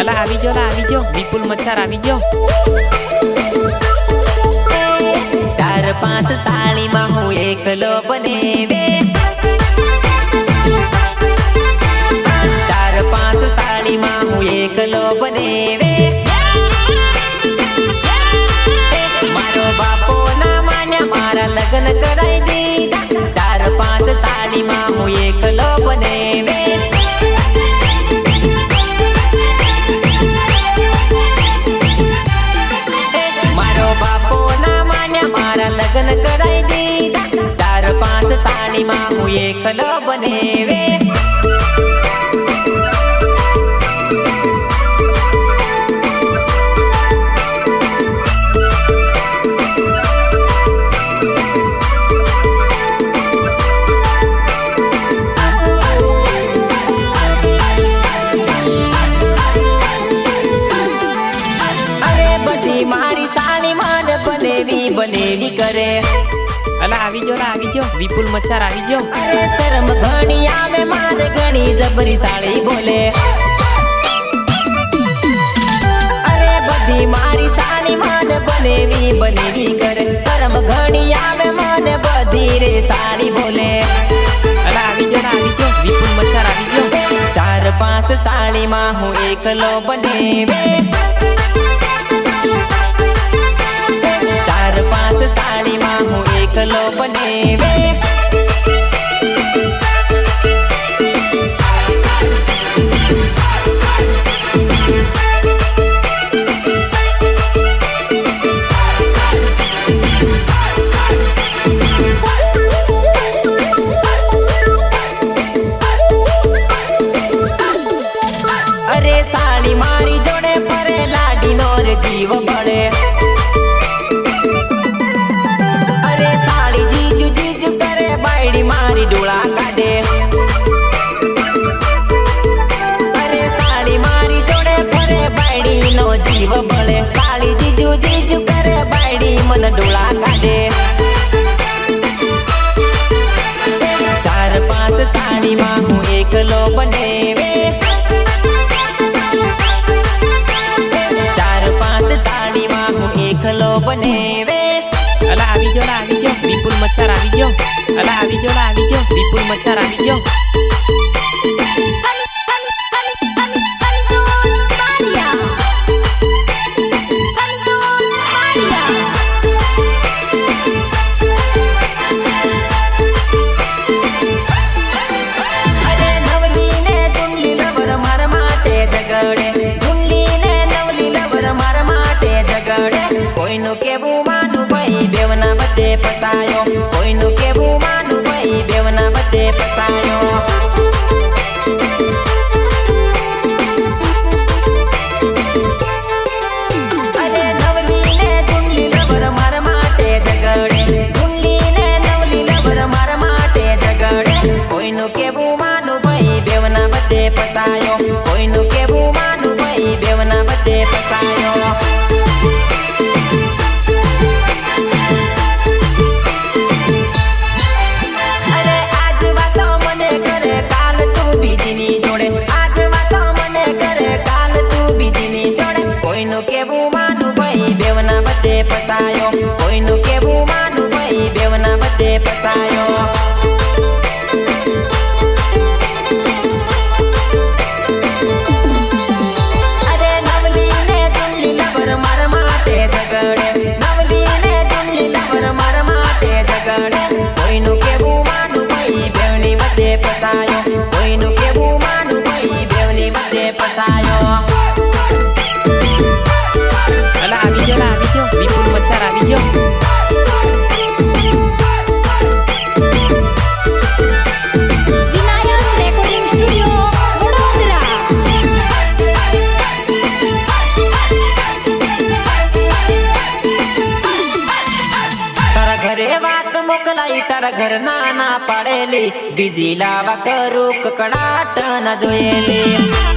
અલા આવી જો વિપુલ મચ્છર આવી જો 4-5 સાળીમાં હું એકલો બનેવે 4-5 સાળીમાં હું એકલો બનેવે મારો બાપો ના માન્યા મારા લગ્ન કરાઈ દીધા 4-5 સાળીમાં હું એકલો બનેવે લગ્ન કરાઈ દીધા 4-5 સાળીમાં હું એકલો બનેવે અરે બધી મારી સાળી માને બનેવી કરે અલા આવી જો વિપુલ મચ્છર આવી જો અરે શરમ ઘણી આવે મારે ઘણી જબરી સાળી બોલે અરે બધી મારી સાળી માને બનેવી કરે શરમ ઘણી આવે મને બધી રે સાળી બોલે અલા આવી જો વિપુલ મચ્છર આવી જો 4-5 સાળીમાં હું એકલો બનેવે 4-5 સાળીમાં હું એકલો બનેવે અરે સાળી મારી જોડે ફરે લાડીનો રે જીવ બળે મારી ડોળા કાઢે અરે સાળી મારી જોડે ફરે બાયડી નો જીવ બળે સાળી જીજુ કરે બાયડી મન ડોળા કાઢે 4-5 સાળીમાં હું એકલો બનેવે 4-5 સાળીમાં હું એકલો બનેવે અલા આવી જો વિપુલ મચ્છર આવી જો અલા આવી જો વિપુલ મચ્છર આવી જો અરે નવલી ને દુલ્લી લવર માર માટે ઝગડે દુલ્લી ને નવલી લવર માર માટે ઝગડે કોઈનું કેવું માનું ભાઈ બેવના વચ્ચે પતાયો કોઈનું કેવું માનું ભાઈ બેવના વચ્ચે પતાયો અરે નવલી ને દુલ્લી લવર માર માટે ઝગડે દુલ્લી ને નવલી લવર માર માટે ઝગડે કોઈનું કેવું માનું ભાઈ બેવના વચ્ચે પતાયો કોઈનું કેવું માનું ભાઈ બેવના વચ્ચે પતાયો પતાયો કોઈનું કેવું માનું ભાઈ બેવના વચ્ચે પતાયો અરે નવલી ને દુલ્લી લવર માર માટે ઝગડે નવલી ને દુલ્લી લવર માર માટે ઝગડે કોઈનું કેવું માનું ભાઈ બેવની વચ્ચે પતાયો કોઈનું કેવું માનું ભાઈ બેવની વચ્ચે પતાયો અલા આવી જો વિપુલ મચ્છર આવી જો મોકલાઈ તારા ઘર ના પડેલી બીજી લાવા કરું કકડાટ ન જોયેલી